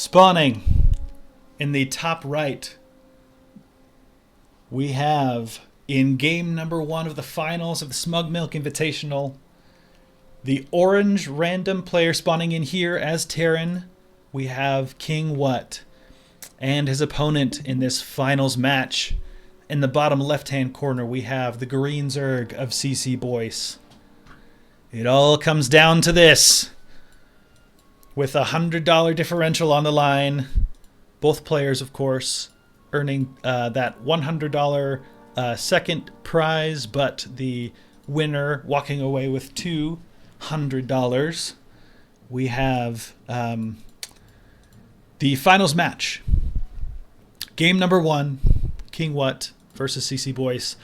Spawning in the top right, we have in game number 1 of the finals of the Smug Milk Invitational, the orange random player spawning in here as Terran. We have KingWut and his opponent in this finals match. In the bottom left-hand corner, we have the green Zerg of ccboice. It all comes down to this. With a $100 differential on the line, both players, of course, earning that $100 second prize, but the winner walking away with $200. We have the finals match. Game number 1, KingWut versus ccboice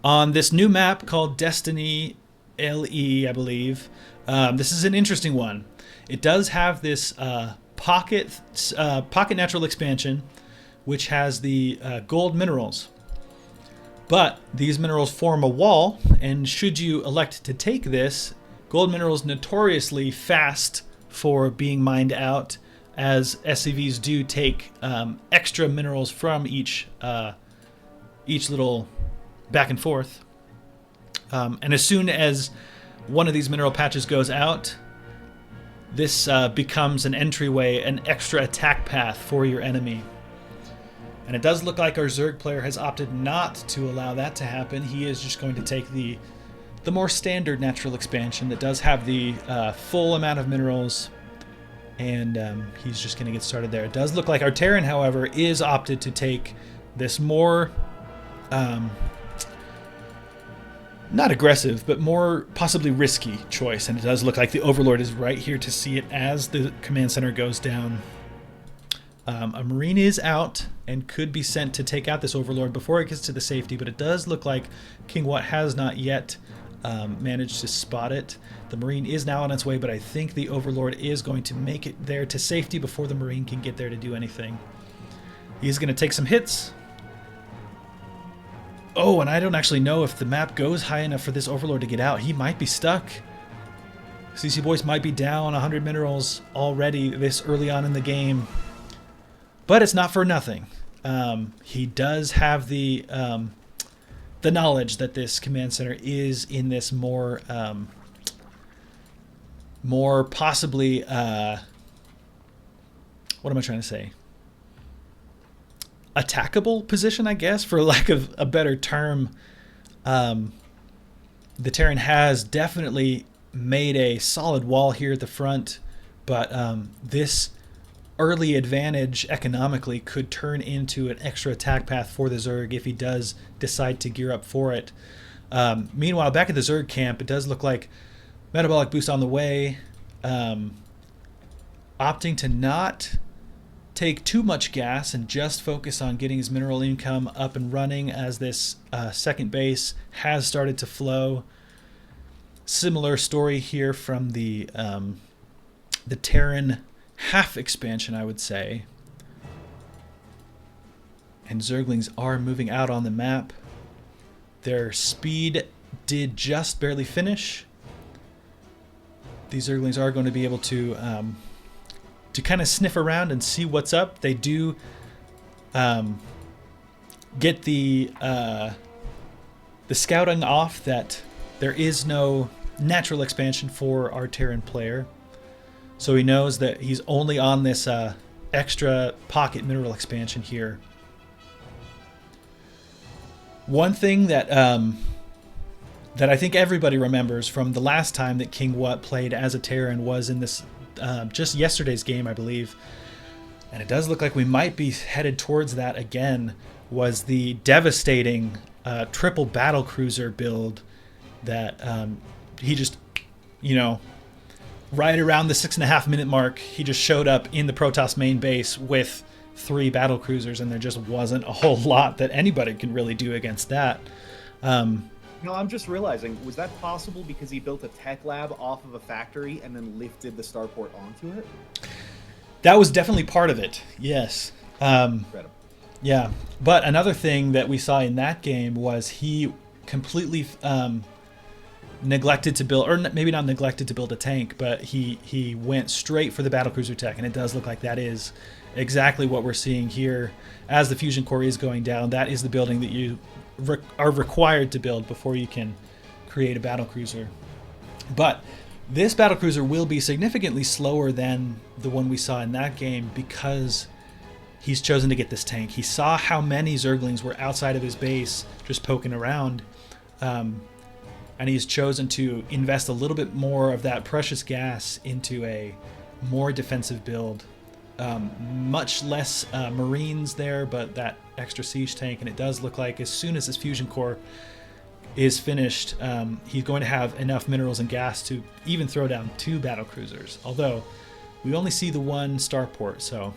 on this new map called Destiny LE, I believe. This is an interesting one. It does have this pocket natural expansion, which has the gold minerals. But these minerals form a wall, and should you elect to take this, gold minerals notoriously fast for being mined out, as SCVs do take extra minerals from each little back and forth. And as soon as one of these mineral patches goes out, this becomes an entryway, an extra attack path for your enemy. And it does look like our Zerg player has opted not to allow that to happen. He is just going to take the more standard natural expansion that does have the full amount of minerals, and he's just going to get started there. It does look like our Terran, however, is opted to take this more not aggressive, but more possibly risky choice. And it does look like the Overlord is right here to see it as the command center goes down. A Marine is out and could be sent to take out this Overlord before it gets to the safety, but it does look like KingWut has not yet managed to spot it. The Marine is now on its way, but I think the Overlord is going to make it there to safety before the Marine can get there to do anything. He's going to take some hits. Oh, and I don't actually know if the map goes high enough for this Overlord to get out. He might be stuck. ccboice might be down 100 minerals already this early on in the game. But it's not for nothing. He does have the knowledge that this command center is in this more possibly, what am I trying to say? Attackable position, I guess, for lack of a better term. The Terran has definitely made a solid wall here at the front, but this early advantage economically could turn into an extra attack path for the Zerg if he does decide to gear up for it. Meanwhile, back at the Zerg camp, it does look like metabolic boost on the way, opting to not take too much gas and just focus on getting his mineral income up and running as this second base has started to flow. Similar story here from the Terran half expansion, I would say. And Zerglings are moving out on the map. Their speed did just barely finish. These Zerglings are going to be able to kind of sniff around and see what's up. They do get the scouting off that there is no natural expansion for our Terran player. So he knows that he's only on this extra pocket mineral expansion here. One thing that that I think everybody remembers from the last time that KingWut played as a Terran was in this just yesterday's game, I believe. And it does look like we might be headed towards that again, was the devastating triple battlecruiser build that he just, right around the 6.5 minute mark, he just showed up in the Protoss main base with 3 battlecruisers, and there just wasn't a whole lot that anybody can really do against that. No, I'm just realizing, was that possible because he built a tech lab off of a factory and then lifted the starport onto it? That was definitely part of it, yes. Incredible. Yeah, but another thing that we saw in that game was he completely neglected to build, or maybe not neglected to build a tank, but he went straight for the battlecruiser tech, and it does look like that is exactly what we're seeing here. As the fusion core is going down, that is the building that you are required to build before you can create a battlecruiser. But this battlecruiser will be significantly slower than the one we saw in that game because he's chosen to get this tank. He saw how many Zerglings were outside of his base just poking around, and he's chosen to invest a little bit more of that precious gas into a more defensive build. Much less Marines there, but that extra siege tank, and it does look like as soon as this fusion core is finished, he's going to have enough minerals and gas to even throw down 2 battlecruisers. Although we only see the 1 starport, so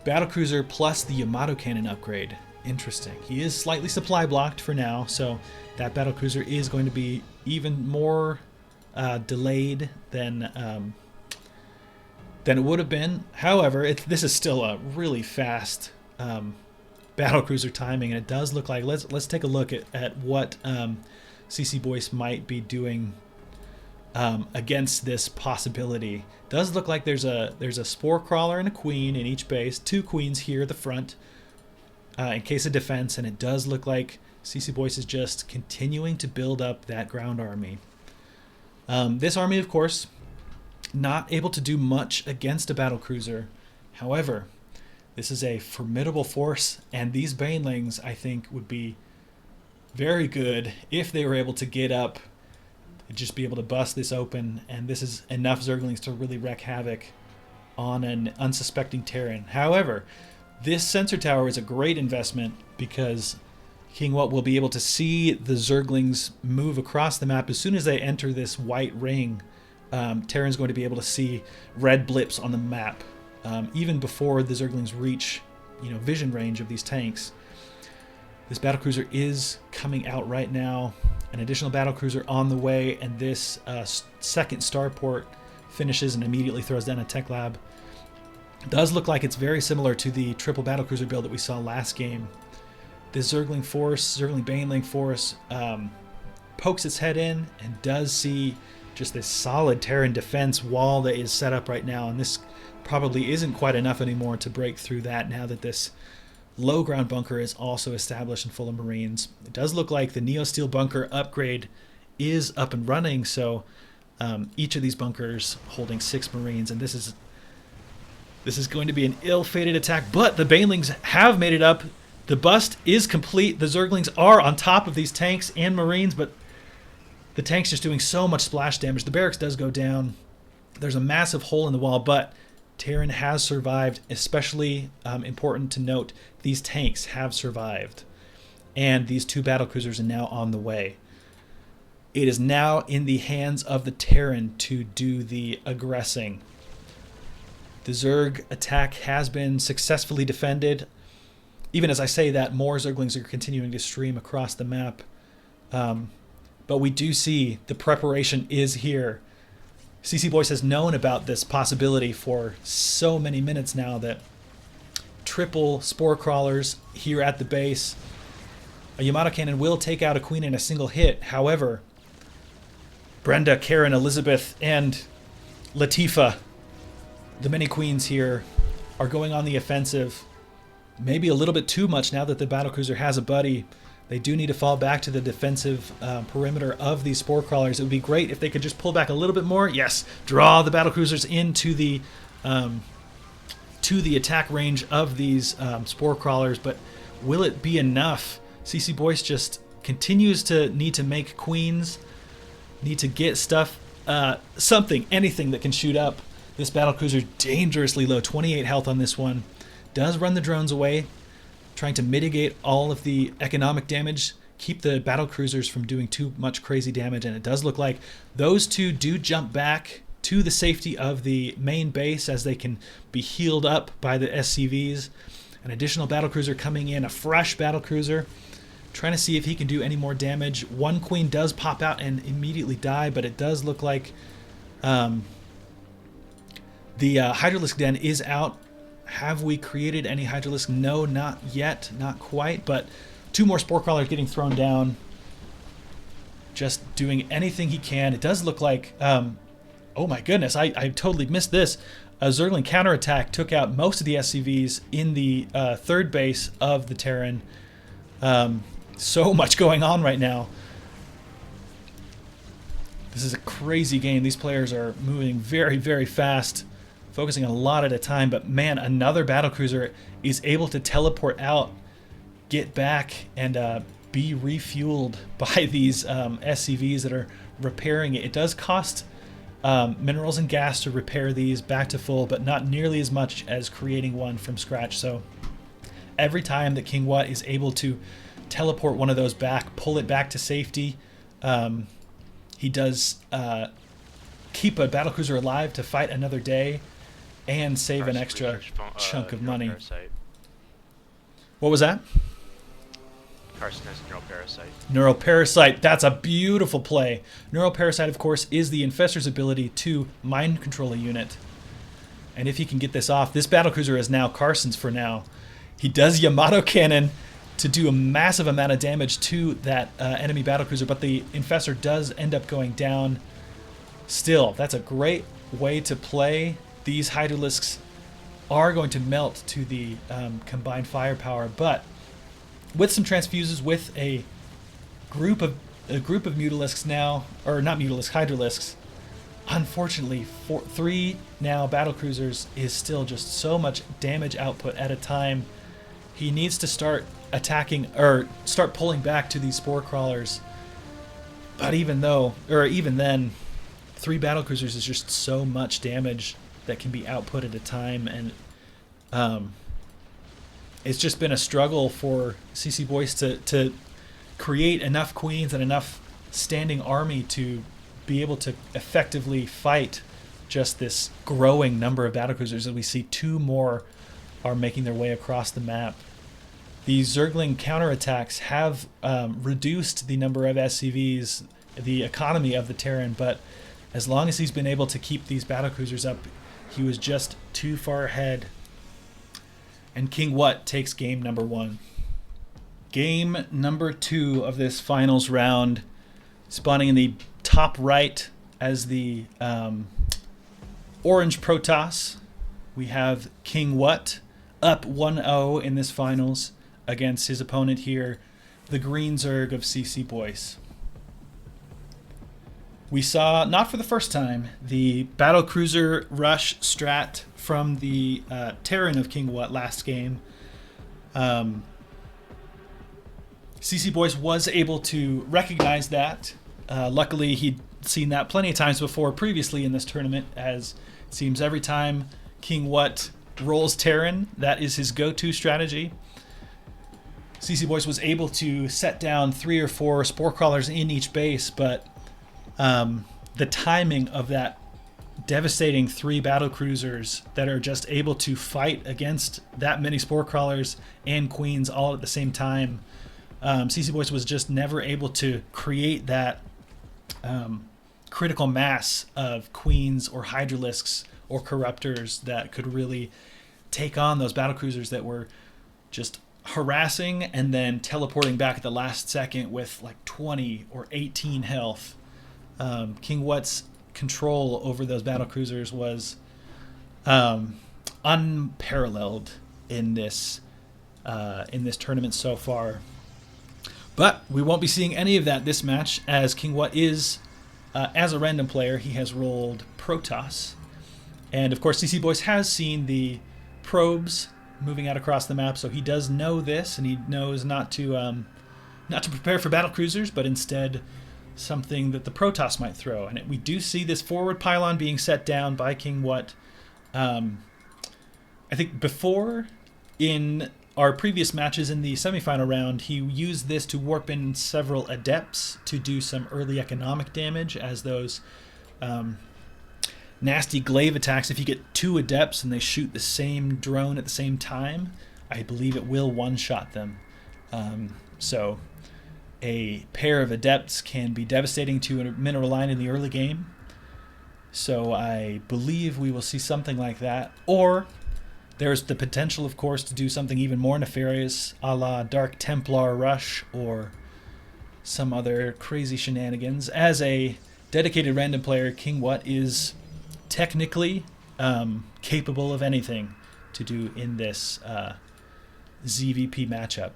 battlecruiser plus the Yamato cannon upgrade. Interesting. He is slightly supply blocked for now, so that battlecruiser is going to be even more delayed than it would have been. However, this is still a really fast battlecruiser timing, and it does look like let's take a look at what ccboice might be doing against this possibility. It does look like there's a spore crawler and a queen in each base, 2 queens here at the front in case of defense, and it does look like ccboice is just continuing to build up that ground army. This army, of course, not able to do much against a battlecruiser. However, this is a formidable force, and these banelings, I think, would be very good if they were able to get up and just be able to bust this open, and this is enough Zerglings to really wreak havoc on an unsuspecting Terran. However, this sensor tower is a great investment because KingWut will be able to see the Zerglings move across the map. As soon as they enter this white ring, Terran's going to be able to see red blips on the map, even before the Zerglings reach, vision range of these tanks. This battlecruiser is coming out right now. An additional battlecruiser on the way, and this second starport finishes and immediately throws down a tech lab. It does look like it's very similar to the triple battlecruiser build that we saw last game. This Zergling Baneling force pokes its head in and does see just this solid Terran defense wall that is set up right now, and this probably isn't quite enough anymore to break through that now that this low ground bunker is also established and full of Marines. It does look like the Neo Steel bunker upgrade is up and running, so each of these bunkers holding 6 Marines, and this is going to be an ill-fated attack, but the Banelings have made it up. The bust is complete. The Zerglings are on top of these tanks and Marines, but the tank's just doing so much splash damage. The barracks does go down. There's a massive hole in the wall, but Terran has survived. Especially important to note, these tanks have survived. And these 2 battlecruisers are now on the way. It is now in the hands of the Terran to do the aggressing. The Zerg attack has been successfully defended. Even as I say that, more Zerglings are continuing to stream across the map. But we do see the preparation is here. ccboice has known about this possibility for so many minutes now that triple spore crawlers here at the base. A Yamato cannon will take out a queen in a single hit. However, Brenda, Karen, Elizabeth, and Latifa, the many queens here, are going on the offensive. Maybe a little bit too much now that the battlecruiser has a buddy. They do need to fall back to the defensive perimeter of these spore crawlers. It would be great if they could just pull back a little bit more. Yes, draw the battlecruisers into the attack range of these spore crawlers. But will it be enough? ccboice just continues to need to make queens, need to get stuff, anything that can shoot up. This battlecruiser dangerously low, 28 health on this one. Does run the drones away, trying to mitigate all of the economic damage, keep the battlecruisers from doing too much crazy damage, and it does look like those 2 do jump back to the safety of the main base as they can be healed up by the SCVs. An additional battlecruiser coming in, a fresh battlecruiser, trying to see if he can do any more damage. 1 queen does pop out and immediately die, but it does look like the Hydralisk Den is out. Have we created any Hydralisk? No, not yet. Not quite, but 2 more spore crawlers getting thrown down. just doing anything he can. It does look like, oh my goodness, I totally missed this. A Zergling counterattack took out most of the SCVs in the third base of the Terran. So much going on right now. This is a crazy game. These players are moving very, very fast, focusing a lot at a time. But man, another battlecruiser is able to teleport out, get back, and be refueled by these SCVs that are repairing it. It does cost minerals and gas to repair these back to full, but not nearly as much as creating one from scratch. So every time that KingWut is able to teleport one of those back, pull it back to safety, he does keep a battlecruiser alive to fight another day and save an extra chunk of money. What was that? Carson has Neural Parasite. Neural Parasite, that's a beautiful play. Neural Parasite, of course, is the Infestor's ability to mind control a unit. And if he can get this off, this battlecruiser is now Carson's for now. He does Yamato Cannon to do a massive amount of damage to that enemy battlecruiser, but the Infestor does end up going down. Still, that's a great way to play. These Hydralisks are going to melt to the combined firepower, but with some transfuses, with a group of Mutalisks now, or not Mutalisks, Hydralisks, unfortunately, 3 now battlecruisers is still just so much damage output at a time. He needs to start attacking, or start pulling back to these spore crawlers. But even then, 3 battlecruisers is just so much damage that can be output at a time, and it's just been a struggle for ccboice to create enough queens and enough standing army to be able to effectively fight just this growing number of battlecruisers. As we see, 2 more are making their way across the map. These Zergling counterattacks have reduced the number of SCVs, the economy of the Terran, but as long as he's been able to keep these battlecruisers up, he was just too far ahead. And KingWut takes game number 1. Game number 2 of this finals round, spawning in the top right as the orange Protoss. We have KingWut up 1-0 in this finals against his opponent here, the green Zerg of ccboice. We saw, not for the first time, the battlecruiser rush strat from the Terran of KingWut last game. ccboice was able to recognize that. Luckily, he'd seen that plenty of times before previously in this tournament, as it seems every time KingWut rolls Terran, that is his go-to strategy. ccboice was able to set down 3 or 4 spore crawlers in each base, but the timing of that devastating 3 battlecruisers that are just able to fight against that many spore crawlers and queens all at the same time, ccboice was just never able to create that critical mass of queens or hydralisks or corruptors that could really take on those battlecruisers that were just harassing and then teleporting back at the last second with like 20 or 18 health. KingWut's control over those battlecruisers was unparalleled in this tournament so far. But we won't be seeing any of that this match, as KingWut is, as a random player, he has rolled Protoss. And of course, ccboice has seen the probes moving out across the map, so he does know this, and he knows not to prepare for battlecruisers, but instead something that the Protoss might throw. And we do see this forward pylon being set down by KingWut. I think before, in our previous matches in the semifinal round, he used this to warp in several adepts to do some early economic damage, as those nasty glaive attacks. If you get 2 adepts and they shoot the same drone at the same time, I believe it will one-shot them. So a pair of adepts can be devastating to a mineral line in the early game. So I believe we will see something like that. Or there's the potential, of course, to do something even more nefarious, a la Dark Templar Rush, or some other crazy shenanigans. As a dedicated random player, KingWut is technically capable of anything to do in this ZVP matchup.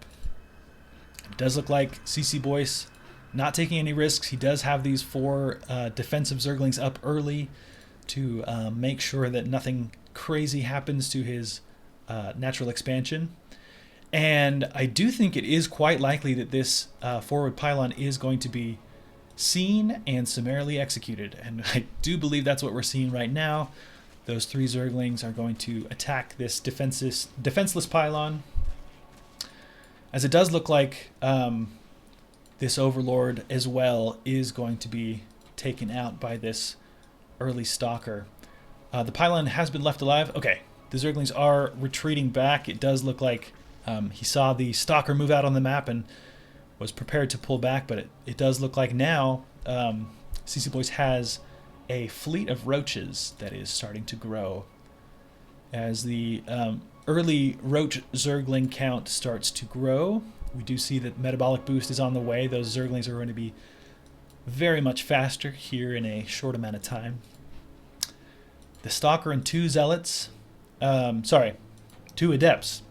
It does look like ccboice not taking any risks. He does have these 4 defensive Zerglings up early to make sure that nothing crazy happens to his natural expansion. And I do think it is quite likely that this forward pylon is going to be seen and summarily executed. And I do believe that's what we're seeing right now. Those 3 Zerglings are going to attack this defenseless pylon. As it does look like this Overlord as well is going to be taken out by this early Stalker. The pylon has been left alive. Okay, the Zerglings are retreating back. It does look like he saw the Stalker move out on the map and was prepared to pull back, but it does look like now ccboice has a fleet of roaches that is starting to grow. As the early roach Zergling count starts to grow, we do see that metabolic boost is on the way. Those Zerglings are going to be very much faster here in a short amount of time. The Stalker and 2 Zealots, 2 Adepts,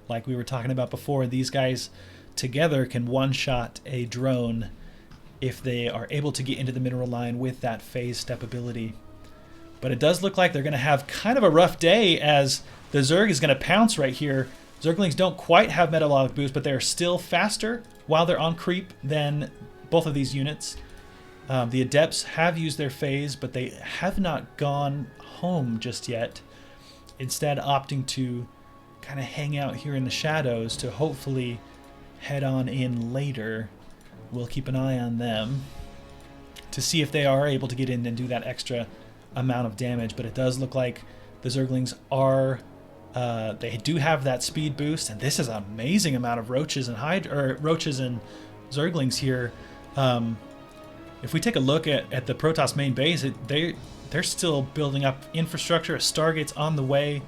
like we were talking about before. These guys together can one-shot a drone if they are able to get into the mineral line with that phase step ability. But it does look like they're going to have kind of a rough day, as the Zerg is going to pounce right here. Zerglings don't quite have metabolic boost, but they're still faster while they're on creep than both of these units. The Adepts have used their phase, but they have not gone home just yet, instead opting to kind of hang out here in the shadows to hopefully head on in later. We'll keep an eye on them to see if they are able to get in and do that extra amount of damage. But it does look like the Zerglings are they do have that speed boost, and this is an amazing amount of roaches and roaches and Zerglings here. If we take a look at the Protoss main base, they're still building up infrastructure. A Stargate's on the way.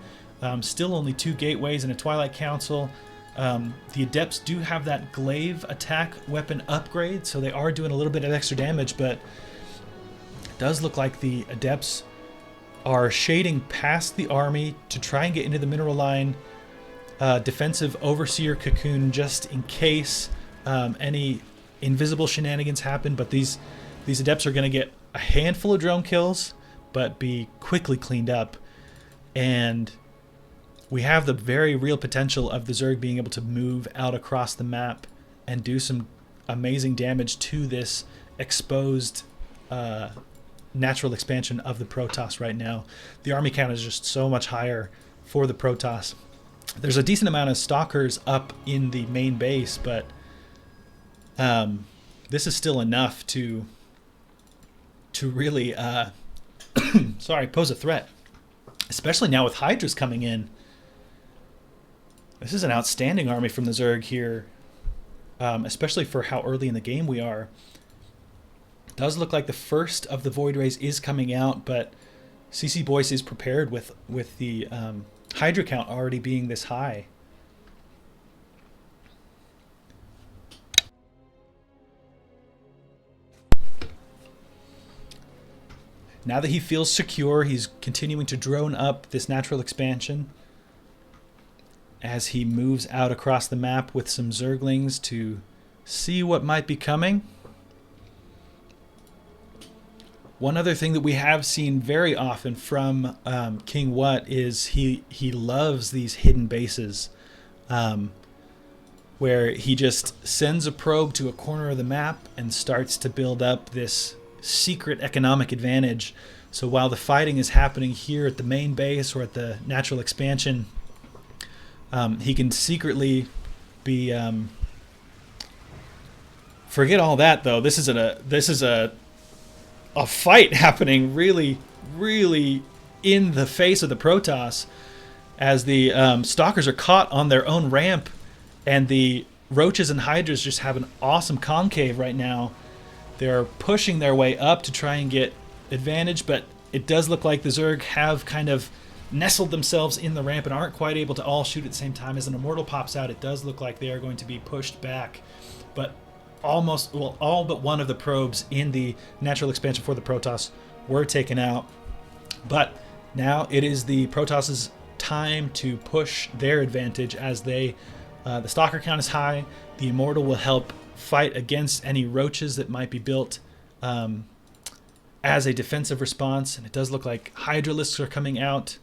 Still only 2 gateways and a Twilight Council. The Adepts do have that glaive attack weapon upgrade, so they are doing a little bit of extra damage, but it does look like the Adepts are shading past the army to try and get into the mineral line. Defensive Overseer Cocoon just in case any invisible shenanigans happen, but these Adepts are going to get a handful of drone kills, but be quickly cleaned up. And we have the very real potential of the Zerg being able to move out across the map and do some amazing damage to this exposed natural expansion of the Protoss right now. The army count is just so much higher for the Protoss. There's a decent amount of Stalkers up in the main base, but this is still enough to really pose a threat, especially now with Hydras coming in. This is an outstanding army from the Zerg here, especially for how early in the game we are. It does look like the first of the Void Rays is coming out, but ccboice is prepared with the Hydra count already being this high. Now that he feels secure, he's continuing to drone up this natural expansion as he moves out across the map with some Zerglings to see what might be coming. One other thing that we have seen very often from KingWut is he loves these hidden bases, where he just sends a probe to a corner of the map and starts to build up this secret economic advantage. So while the fighting is happening here at the main base or at the natural expansion, he can secretly be forget all that though. This is a fight happening really in the face of the Protoss, as the Stalkers are caught on their own ramp, and the Roaches and Hydras just have an awesome concave right now. They're pushing their way up to try and get advantage, but it does look like the Zerg have kind of nestled themselves in the ramp and aren't quite able to all shoot at the same time. As an Immortal pops out, it does look like they are going to be pushed back. But all but one of the probes in the natural expansion for the Protoss were taken out. But now it is the Protoss' time to push their advantage as the Stalker count is high. The Immortal will help fight against any roaches that might be built as a defensive response. And it does look like Hydralisks are coming out.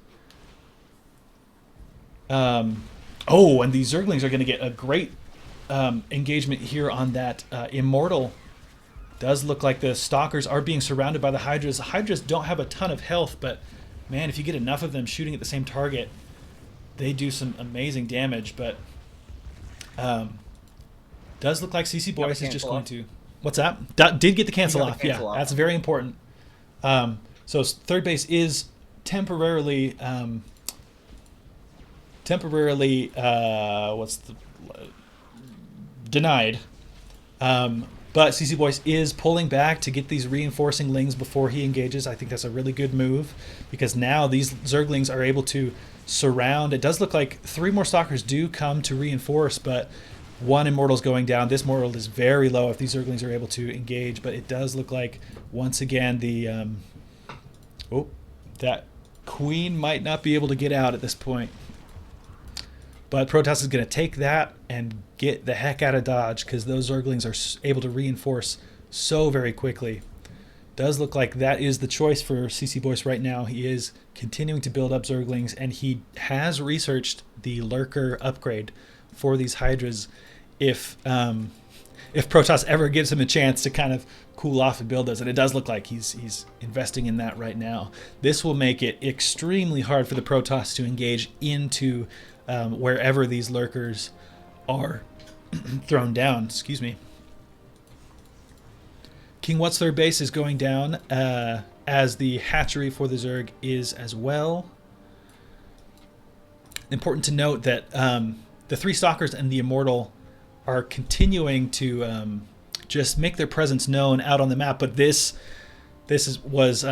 And the Zerglings are going to get a great engagement here on that Immortal. Does look like the Stalkers are being surrounded by the Hydras. The Hydras don't have a ton of health, but man, if you get enough of them shooting at the same target, they do some amazing damage. But does look like ccboice is just going to... What's that? Did get the cancel off. Yeah, that's very important. So third base is temporarily denied. But ccboice is pulling back to get these reinforcing lings before he engages. I think that's a really good move because now these Zerglings are able to surround. It does look like 3 more Stalkers do come to reinforce, but 1 Immortal's going down. This Immortal is very low if these Zerglings are able to engage, but it does look like once again the that Queen might not be able to get out at this point. But Protoss is going to take that and get the heck out of Dodge because those Zerglings are able to reinforce so very quickly. Does look like that is the choice for ccboice right now. He is continuing to build up Zerglings, and he has researched the Lurker upgrade for these Hydras. If Protoss ever gives him a chance to kind of cool off and build those, and it does look like he's investing in that right now. This will make it extremely hard for the Protoss to engage into wherever these Lurkers are thrown down. Excuse me. KingWut's third base is going down, as the hatchery for the Zerg is as well. Important to note that the 3 Stalkers and the Immortal are continuing to just make their presence known out on the map, but this was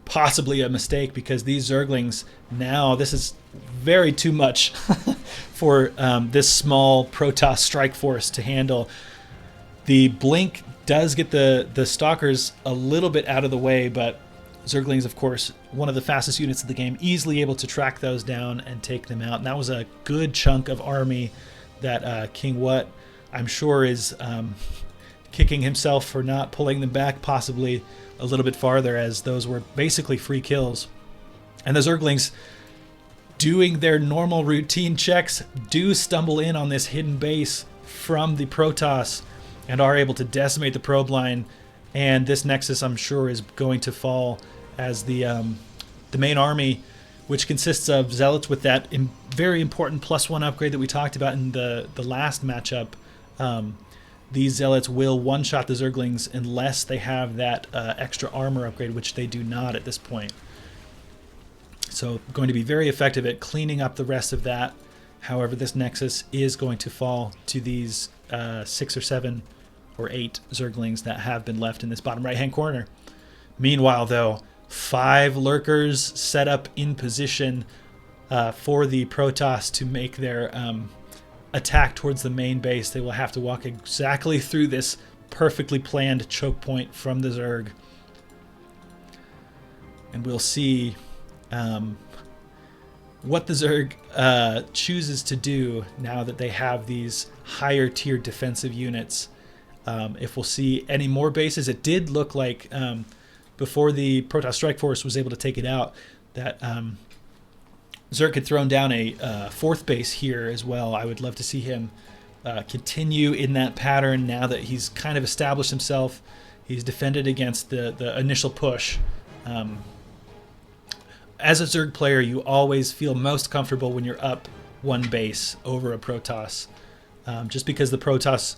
possibly a mistake because these Zerglings now, this is very too much for this small Protoss strike force to handle. The Blink does get the Stalkers a little bit out of the way, but Zerglings, of course, one of the fastest units of the game, easily able to track those down and take them out. And that was a good chunk of army that KingWut, I'm sure, is kicking himself for not pulling them back possibly a little bit farther, as those were basically free kills. And the Zerglings, doing their normal routine checks, do stumble in on this hidden base from the Protoss and are able to decimate the probe line. And this Nexus, I'm sure, is going to fall as the main army, which consists of Zealots with that very important +1 upgrade that we talked about in the last matchup. These Zealots will one-shot the Zerglings unless they have that extra armor upgrade, which they do not at this point. So going to be very effective at cleaning up the rest of that. However, this Nexus is going to fall to these 6 or 7 or 8 Zerglings that have been left in this bottom right-hand corner. Meanwhile, though, 5 Lurkers set up in position for the Protoss to make their attack towards the main base. They will have to walk exactly through this perfectly planned choke point from the Zerg. And we'll see what the Zerg chooses to do now that they have these higher tier defensive units. If we'll see any more bases. It did look like before the Protoss Strike Force was able to take it out that Zerg had thrown down a 4th base here as well. I would love to see him continue in that pattern now that he's kind of established himself. He's defended against the initial push. As a Zerg player, you always feel most comfortable when you're up 1 base over a Protoss. Just because the Protoss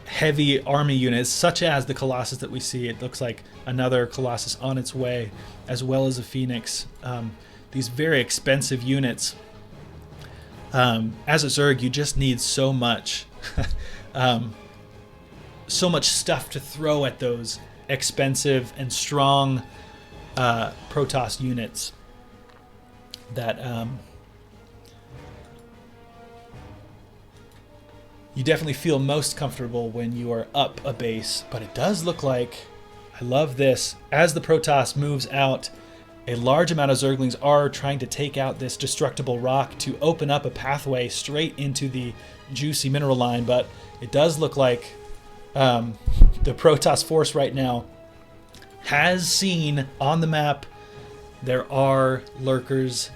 heavy army units, such as the Colossus that we see, it looks like another Colossus on its way, as well as a Phoenix. These very expensive units. As a Zerg, you just need so much, so much stuff to throw at those expensive and strong Protoss units that you definitely feel most comfortable when you are up a base. But it does look like, I love this, as the Protoss moves out, a large amount of Zerglings are trying to take out this destructible rock to open up a pathway straight into the juicy mineral line. But it does look like the Protoss force right now has seen on the map there are lurkers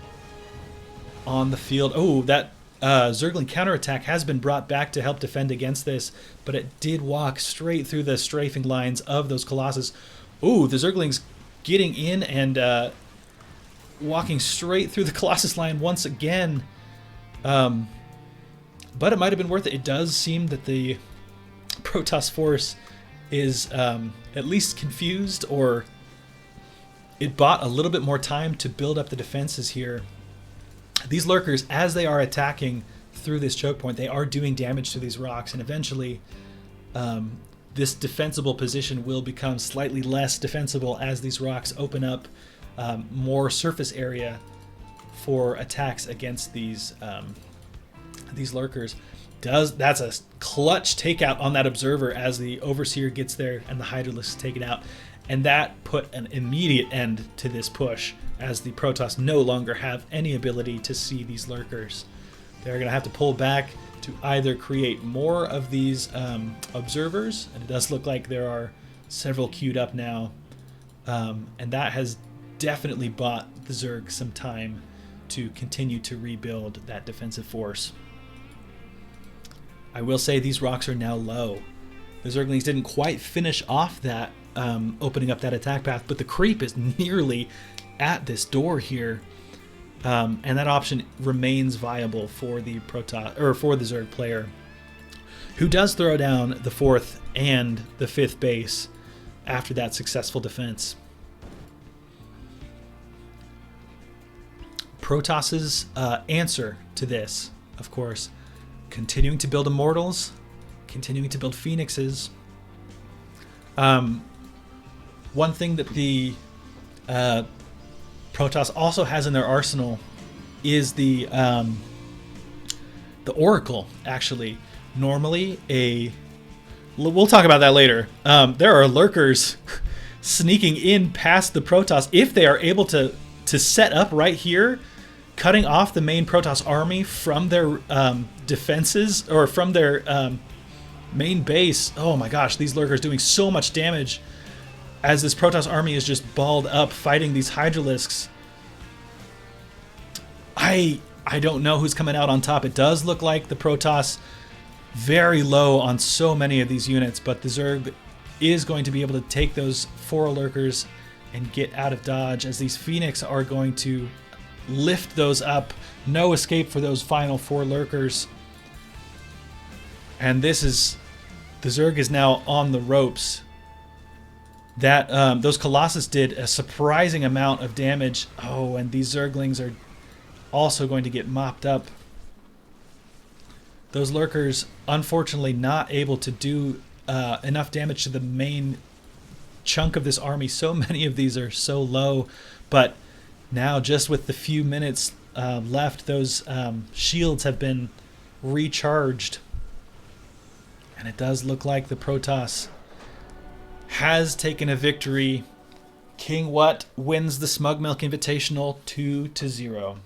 on the field. Oh, that Zergling counterattack has been brought back to help defend against this, but it did walk straight through the strafing lines of those Colossus. Ooh, the Zerglings getting in and walking straight through the Colossus line once again. But it might have been worth it. It does seem that the Protoss force is at least confused, or it bought a little bit more time to build up the defenses here. These lurkers, as they are attacking through this choke point, they are doing damage to these rocks, and eventually this defensible position will become slightly less defensible as these rocks open up more surface area for attacks against these lurkers. That's a clutch takeout on that observer as the Overseer gets there and the Hydralisk taken out. And that put an immediate end to this push, as the Protoss no longer have any ability to see these lurkers. They're going to have to pull back to either create more of these observers, and it does look like there are several queued up now, and that has definitely bought the Zerg some time to continue to rebuild that defensive force. I will say these rocks are now low. The Zerglings didn't quite finish off that opening up that attack path, but the creep is nearly at this door here, and that option remains viable for the Protoss, or for the Zerg player, who does throw down the 4th and the 5th base after that successful defense. Protoss's answer to this, of course, continuing to build Immortals, continuing to build Phoenixes. One thing that the Protoss also has in their arsenal is the Oracle, actually. Normally, we'll talk about that later. There are lurkers sneaking in past the Protoss if they are able to set up right here, cutting off the main Protoss army from their defenses, or from their main base. Oh my gosh, these lurkers doing so much damage as this Protoss army is just balled up fighting these Hydralisks. I don't know who's coming out on top. It does look like the Protoss very low on so many of these units, but the Zerg is going to be able to take those 4 lurkers and get out of dodge, as these Phoenix are going to lift those up. No escape for those final 4 lurkers. And this is, the Zerg is now on the ropes. That those Colossus did a surprising amount of damage. Oh, and these Zerglings are also going to get mopped up. Those lurkers, unfortunately, not able to do enough damage to the main chunk of this army. So many of these are so low, but now just with the few minutes left, those shields have been recharged, and it does look like the Protoss has taken a victory. KingWut wins the Smug Milk Invitational 2-0.